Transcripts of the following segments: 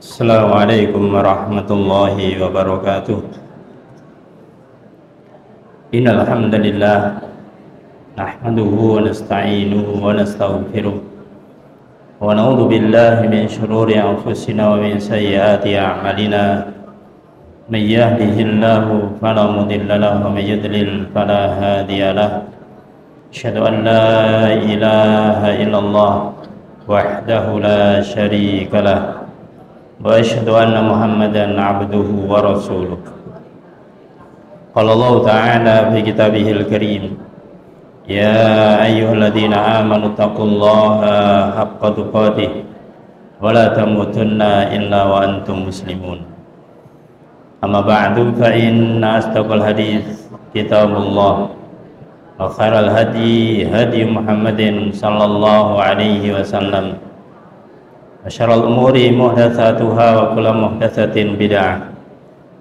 Assalamualaikum warahmatullahi wabarakatuh. Innal hamdalillah nahmaduhu wa nasta'inuhu wa nastaghfiruh wa na'udzu billahi min shururi anfusina wa min sayyiati a'malina. May yahdihillahu fala mudilla lahu wa may yudlil fala hadiya lahu. Asyhadu an la ilaha illallah wahdahu la syarika lahu wa asyhadu anna Muhammadan abduhu wa rasuluh. Qala Allah ta'ala fi kitabihil karim, ya ayyuhalladzina amanu taqullaha haqqa tuqatih wa la tamutunna illa wa antum muslimun. Amma ba'du, fa inna asdaqal hadits kitabullah wa khairal hadi hadi Muhammadin sallallahu alaihi wasallam wa syarrul umuri muhdatsatuha wa kullu muhdatsatin bid'ah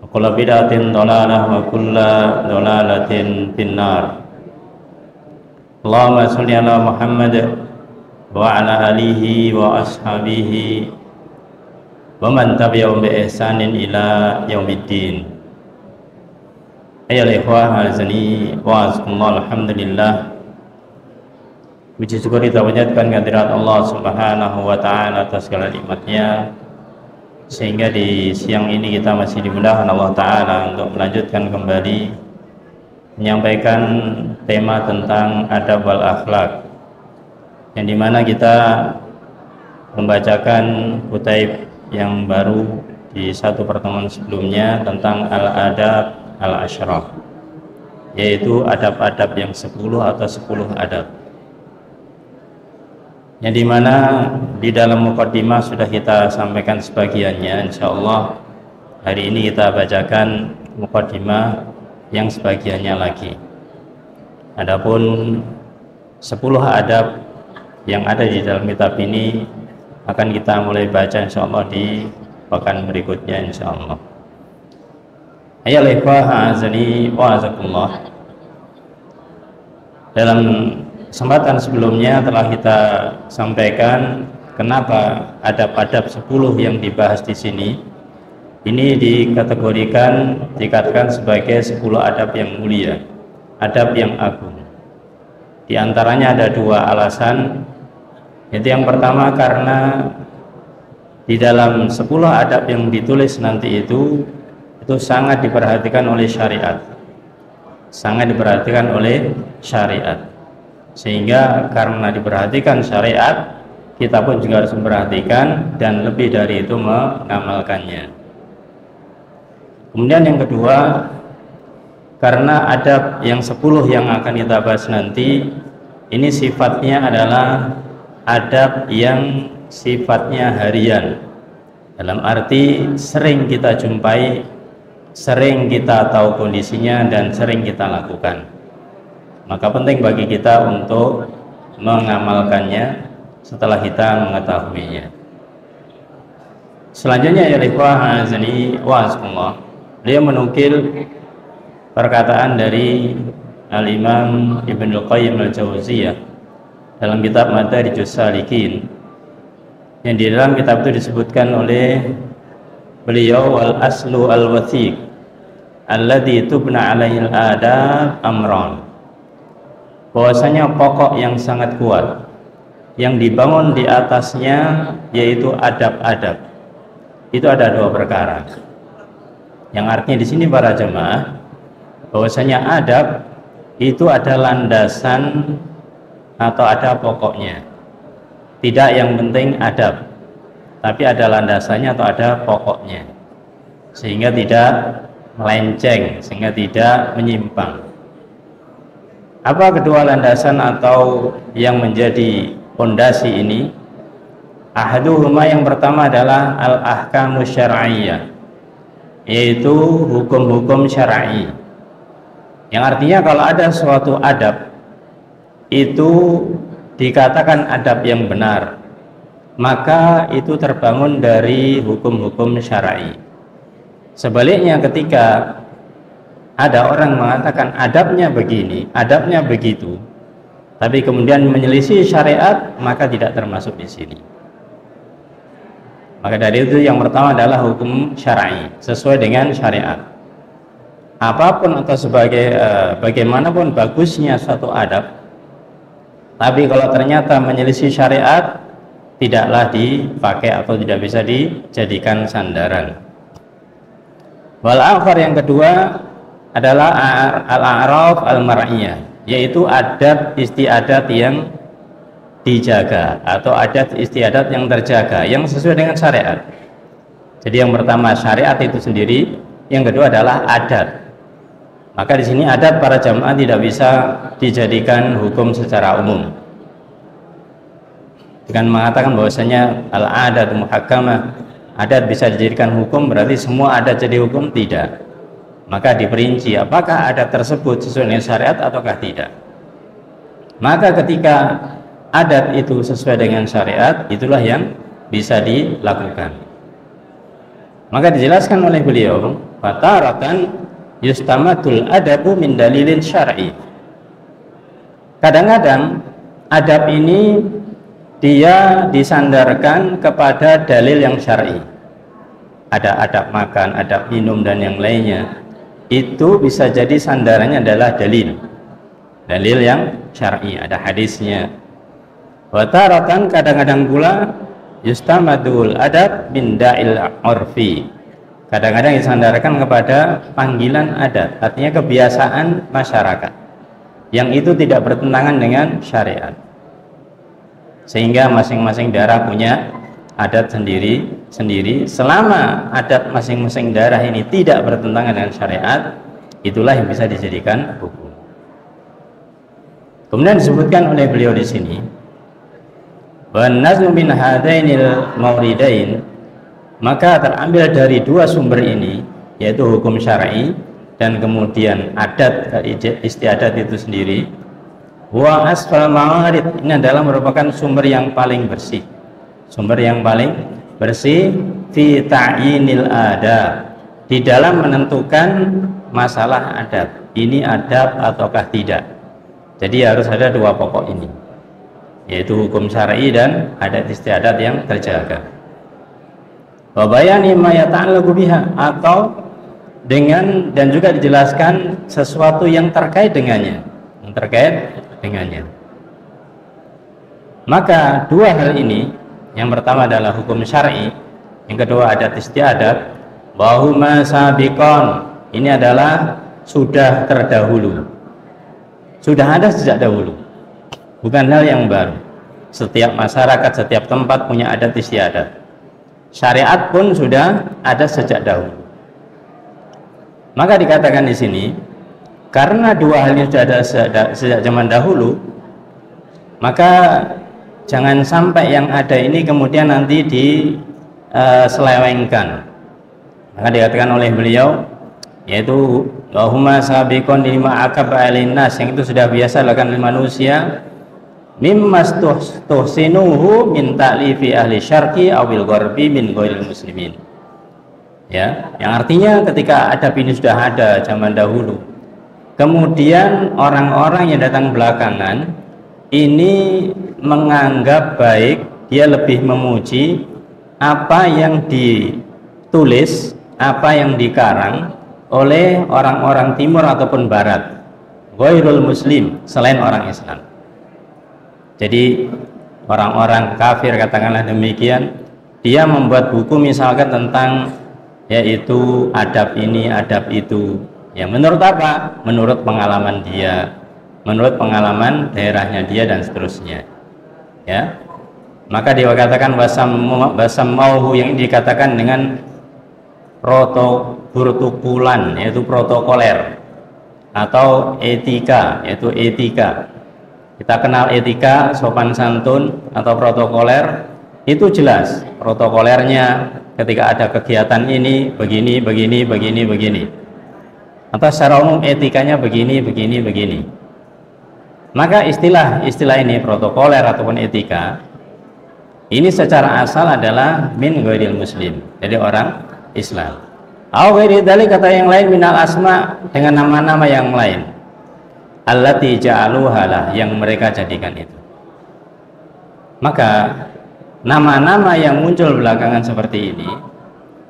wa kullu bid'atin dhalalah wa kullu dhalalatin finnar. Allahumma shalli ala Muhammad wa ala alihi wa ashabihi wa man tabi'ahum bi ihsanin ila yaumiddin. Ayyuhal ikhwah azani wa azkumullah, alhamdulillah, puji syukur kita panjatkan kehadirat Allah Subhanahu wa ta'ala atas segala nikmatnya, sehingga di siang ini kita masih dimudahkan Allah ta'ala untuk melanjutkan kembali menyampaikan tema tentang adab wal akhlak, yang dimana kita membacakan kutaib yang baru di satu pertemuan sebelumnya tentang al-adab al-asyraf, yaitu adab-adab yang 10 atau 10 adab, yang dimana di dalam muqaddimah sudah kita sampaikan sebagiannya. Insyaallah hari ini kita bacakan muqaddimah yang sebagiannya lagi. Adapun 10 adab yang ada di dalam kitab ini akan kita mulai baca insyaallah di pekan berikutnya insyaallah. Ayyuhal ikhwah azani wa azakumullah, dalam kesempatan sebelumnya telah kita sampaikan kenapa adab-adab 10 yang dibahas di sini ini dikatakan sebagai 10 adab yang mulia, adab yang agung. Di antaranya ada 2 alasan. Yaitu yang pertama, karena di dalam 10 adab yang ditulis nanti itu sangat diperhatikan oleh syariat, sangat diperhatikan oleh syariat, sehingga karena diperhatikan syariat, kita pun juga harus memperhatikan dan lebih dari itu mengamalkannya. Kemudian yang kedua, karena adab yang 10 yang akan kita bahas nanti ini sifatnya adalah adab yang sifatnya harian, dalam arti sering kita jumpai, sering kita tahu kondisinya dan sering kita lakukan. Maka penting bagi kita untuk mengamalkannya setelah kita mengetahuinya. Selanjutnya ya ikhwah azani wa azkumullah, beliau menukil perkataan dari Al-Imam Ibnul Qayyim Al-Jauziyah dalam kitab Madarijus Salikin, yang di dalam kitab itu disebutkan oleh beliau, wal aslu al-wathiq alladhi tubna alaihil adab amran, bahwasanya pokok yang sangat kuat yang dibangun di atasnya yaitu adab-adab. Itu ada 2 perkara, yang artinya di sini para jemaah bahwasanya adab itu ada landasan atau ada pokoknya. Tidak yang penting adab, tapi ada landasannya atau ada pokoknya, sehingga tidak melenceng, sehingga tidak menyimpang. Apa kedua landasan atau yang menjadi pondasi ini? Ahaduhuma, yang pertama adalah al-ahkamus syar'iyyah, yaitu hukum-hukum syar'i, yang artinya kalau ada suatu adab itu dikatakan adab yang benar, maka itu terbangun dari hukum-hukum syar'i. Sebaliknya, ketika ada orang mengatakan adabnya begini, adabnya begitu, tapi kemudian menyelisih syariat, maka tidak termasuk di sini. Maka dari itu yang pertama adalah hukum syar'i, sesuai dengan syariat. Apapun atau bagaimanapun bagusnya suatu adab, tapi kalau ternyata menyelisih syariat, tidaklah dipakai atau tidak bisa dijadikan sandaran. Wal akhar yang kedua adalah al-a'raf al-mar'iyah, yaitu adat istiadat yang dijaga atau adat istiadat yang terjaga, yang sesuai dengan syariat. Jadi yang pertama syariat itu sendiri, yang kedua adalah adat. Maka di sini adat para jamaah tidak bisa dijadikan hukum secara umum. Dengan mengatakan bahwasanya al-adat muhakkamah, adat bisa dijadikan hukum, berarti semua adat jadi hukum, tidak. Maka diperinci apakah adat tersebut sesuai dengan syariat ataukah tidak. Maka ketika adat itu sesuai dengan syariat, itulah yang bisa dilakukan. Maka dijelaskan oleh beliau, fataratan yustamadul adabu min dalilin syar'i. Kadang-kadang adab ini dia disandarkan kepada dalil yang syar'i. Ada adab makan, adab minum dan yang lainnya. Itu bisa jadi sandarannya adalah dalil yang syar'i, ada hadisnya. Wa taratan kadang-kadang pula yustamadul adab min da'il urfi. Kadang-kadang disandarkan kepada panggilan adat, artinya kebiasaan masyarakat yang itu tidak bertentangan dengan syariat. Sehingga masing-masing daerah punya adat sendiri-sendiri. Selama adat masing-masing daerah ini tidak bertentangan dengan syariat, itulah yang bisa dijadikan hukum. Kemudian disebutkan oleh beliau di sini, wa nazmu min hadainil mauridain, maka terambil dari dua sumber ini, yaitu hukum syar'i dan kemudian adat istiadat itu sendiri. Wa asfal mawarid, ini adalah merupakan sumber yang paling bersih, fi ta'yinil adab, di dalam menentukan masalah adab, ini adab ataukah tidak. Jadi harus ada dua pokok ini, yaitu hukum syar'i dan adat istiadat yang terjaga. Wa bayani ma yata'allaqu biha, atau dengan dan juga dijelaskan sesuatu yang terkait dengannya, Maka dua hal ini, yang pertama adalah hukum syar'i, yang kedua adat istiadat, wa huma sabiqon, ini adalah sudah terdahulu, sudah ada sejak dahulu, bukan hal yang baru. Setiap masyarakat, setiap tempat punya adat istiadat. Syariat pun sudah ada sejak dahulu. Maka dikatakan di sini, karena dua hal ini sudah ada sejak zaman dahulu, maka jangan sampai yang ada ini kemudian nanti diselewengkan. Maka dikatakan oleh beliau, yaitu wahuma sabiqon lima akaba alinas, yang itu sudah biasa dilakukan oleh manusia, mimmas tuhsinuhu min ta'lifi ahli syarqi awil gharbi min ghairil muslimin. Ya, yang artinya ketika adab ini sudah ada zaman dahulu, kemudian orang-orang yang datang belakangan ini menganggap baik, dia lebih memuji apa yang ditulis, apa yang dikarang oleh orang-orang timur ataupun barat, ghairul muslim, selain orang Islam. Jadi orang-orang kafir, katakanlah demikian, dia membuat buku misalkan tentang yaitu adab ini, adab itu, ya menurut apa? Menurut pengalaman dia, menurut pengalaman daerahnya dia dan seterusnya, ya. Maka dia katakan basam mauhu, yang dikatakan dengan protokulan, yaitu protokoler, atau etika, yaitu etika. Kita kenal etika, sopan santun atau protokoler, itu jelas protokolernya ketika ada kegiatan ini begini. Atau secara umum etikanya begini. Maka istilah ini protokoler ataupun etika ini secara asal adalah min ghairil muslim, jadi orang Islam. Au ghairi dzalik, kata yang lain, minal asma, dengan nama-nama yang lain, allati ja'aluha lah, yang mereka jadikan itu. Maka nama-nama yang muncul belakangan seperti ini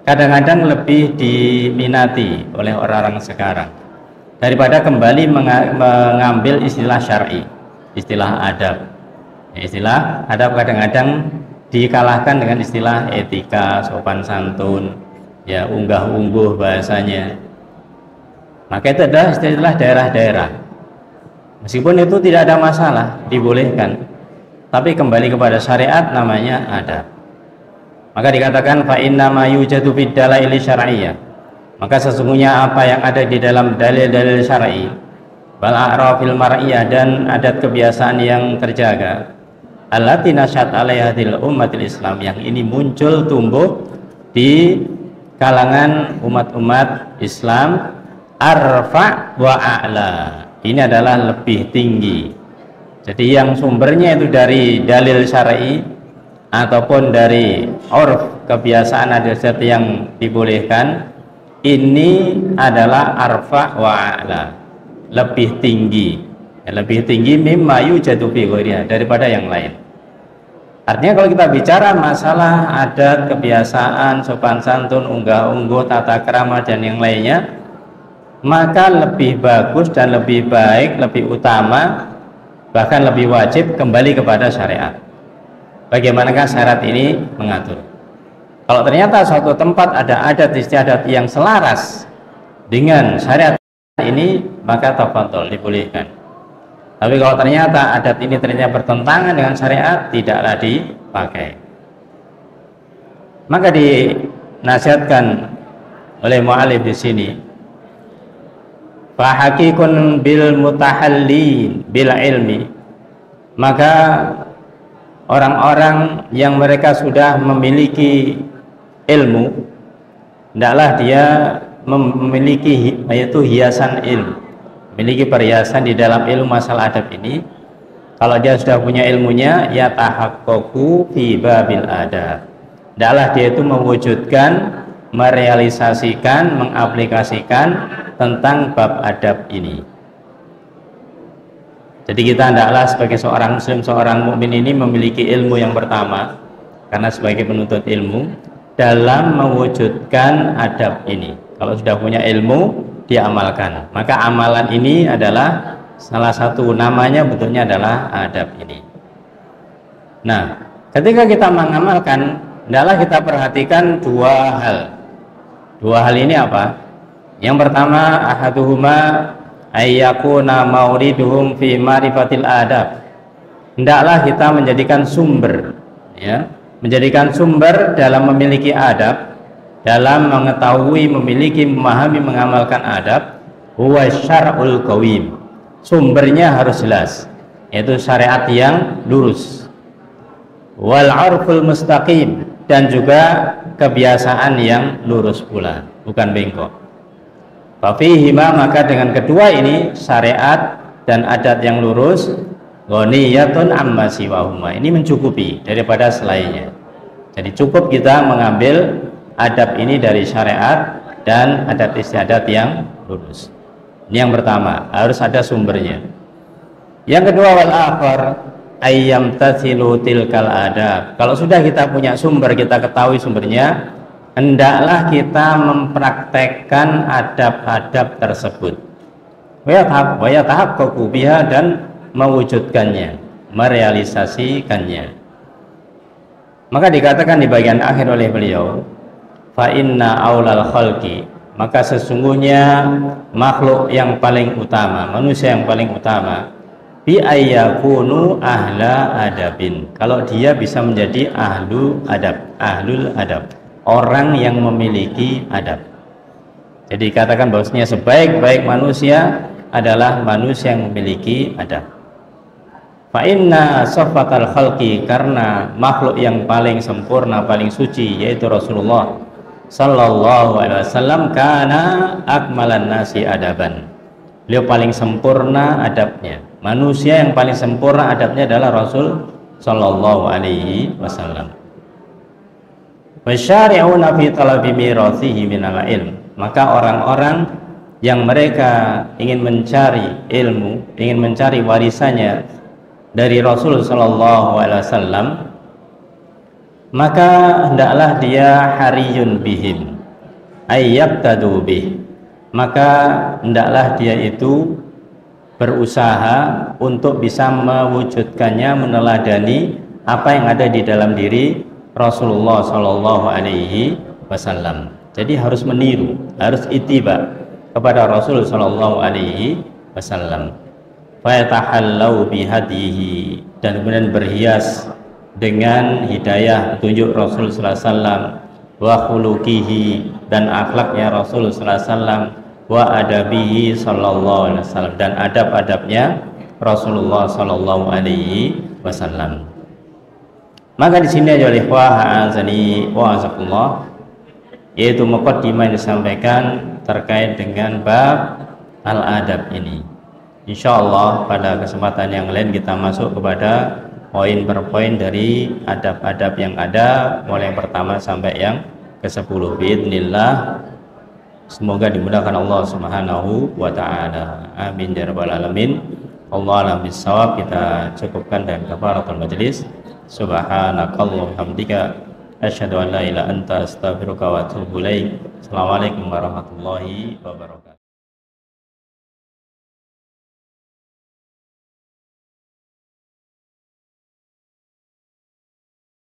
kadang-kadang lebih diminati oleh orang-orang sekarang daripada kembali mengambil istilah syar'i, istilah adab. Istilah adab kadang-kadang dikalahkan dengan istilah etika, sopan santun, ya unggah-ungguh bahasanya. Maka itu adalah istilah daerah-daerah. Meskipun itu tidak ada masalah, dibolehkan. Tapi kembali kepada syariat namanya adab. Maka dikatakan fa inna ma yujadu fid dalail syar'iyyah. Maka sesungguhnya apa yang ada di dalam dalil-dalil syar'i, wal a'rafil mar'iyah, dan adat kebiasaan yang terjaga, allati nasyat alaihatil ummatil Islam, yang ini muncul tumbuh di kalangan umat-umat Islam, arfa wa a'la, ini adalah lebih tinggi. Jadi yang sumbernya itu dari dalil syar'i ataupun dari urf, kebiasaan adat yang dibolehkan, ini adalah arfa wa a'la, lebih tinggi, lebih tinggi mimma yujadu fi ghairiha, daripada yang lain. Artinya kalau kita bicara masalah adat, kebiasaan, sopan santun, unggah-ungguh, tata krama dan yang lainnya, maka lebih bagus dan lebih baik, lebih utama, bahkan lebih wajib kembali kepada syariat. Bagaimanakah syariat ini mengatur? Kalau ternyata suatu tempat ada adat istiadat yang selaras dengan syariat ini, maka tafadhol, dibolehkan. Tapi kalau ternyata adat ini ternyata bertentangan dengan syariat, tidaklah dipakai. Maka dinasihatkan oleh mu'alif di sini, fa haqiqun bil mutahallin bil ilmi, maka orang-orang yang mereka sudah memiliki ilmu, hendaklah dia memiliki yaitu hiasan ilmu, memiliki perhiasan di dalam ilmu masalah adab ini. Kalau dia sudah punya ilmunya, ya tahaqqaqu fi babil adab, hendaklah dia itu mewujudkan, merealisasikan, mengaplikasikan tentang bab adab ini. Jadi kita hendaklah sebagai seorang muslim, seorang mukmin ini memiliki ilmu yang pertama, karena sebagai penuntut ilmu, dalam mewujudkan adab ini. Kalau sudah punya ilmu, diamalkan. Maka amalan ini adalah salah satu namanya, bentuknya adalah adab ini. Nah, ketika kita mengamalkan, hendaklah kita perhatikan dua hal. Dua hal ini apa? Yang pertama, ahaduhuma ayyakuna mauriduhum fi ma'rifatil adab. Hendaklah kita menjadikan sumber, ya, menjadikan sumber dalam memiliki adab, dalam mengetahui, memiliki, memahami, mengamalkan adab, huwa syar'ul qawim. Sumbernya harus jelas, yaitu syariat yang lurus, wal 'urful mustaqim, dan juga kebiasaan yang lurus pula, bukan bengkok. Fafihima, maka dengan kedua ini, syariat dan adat yang lurus, ghaniyatun amma siwahuma, ini mencukupi daripada selainnya. Jadi cukup kita mengambil adab ini dari syariat dan adat istiadat yang lurus. Ini yang pertama, harus ada sumbernya. Yang kedua, wal akhar ayyam tathilu tilkal adab. Kalau sudah kita punya sumber, kita ketahui sumbernya, hendaklah kita mempraktekkan adab-adab tersebut, wa yatahaqqaqu biha, dan mewujudkannya, merealisasikannya. Maka dikatakan di bagian akhir oleh beliau, fa inna aulal khalqi, maka sesungguhnya makhluk yang paling utama, manusia yang paling utama, bi ayyakunu ahla adabin, kalau dia bisa menjadi ahlu adab, ahlul adab, orang yang memiliki adab. Jadi katakan bahwasanya sebaik-baik manusia adalah manusia yang memiliki adab. Fa inna safatal khalqi, karena makhluk yang paling sempurna, paling suci, yaitu Rasulullah sallallahu alaihi wasallam, kana akmalan nasi adaban, beliau paling sempurna adabnya. Manusia yang paling sempurna adabnya adalah Rasul sallallahu alaihi wasallam. Wasyari'una fi talabi mirathihi minal ilm, maka orang-orang yang mereka ingin mencari ilmu, ingin mencari warisannya dari Rasul sallallahu alaihi wasallam, maka hendaklah dia hariyun bihim ayyaqtadu bih, maka hendaklah dia itu berusaha untuk bisa mewujudkannya, meneladani apa yang ada di dalam diri Rasulullah Shallallahu Alaihi Wasallam. Jadi harus meniru, harus ittiba kepada Rasul Shallallahu Alaihi Wasallam. Fayatahallau bihadihi, dan kemudian berhias dengan hidayah petunjuk Rasul Sallallahu Alaihi Wasallam, wa khuluqihi, dan akhlaknya Rasul Sallallahu Alaihi Wasallam, wa adabihi Sallallahu Alaihi Wasallam, dan adab-adabnya Rasulullah Sallallahu Alaihi Wasallam. Maka di sini aja ikhwah azani wa azakullah, yaitu muqaddimah yang disampaikan terkait dengan bab al-adab ini. Insyaallah pada kesempatan yang lain kita masuk kepada poin per poin dari adab-adab yang ada, mulai yang pertama sampai yang ke-10 biidznillah. Semoga dimudahkan Allah Subhanahu wa taala. Amin ya rabbal alamin. Allah alam bisawab. Kita cukupkan dan kafaratul majelis. Subhanakallahumma hamdika asyhadu an la ilaha illa anta astaghfiruka wa atubu ilaik. Assalamualaikum warahmatullahi wabarakatuh.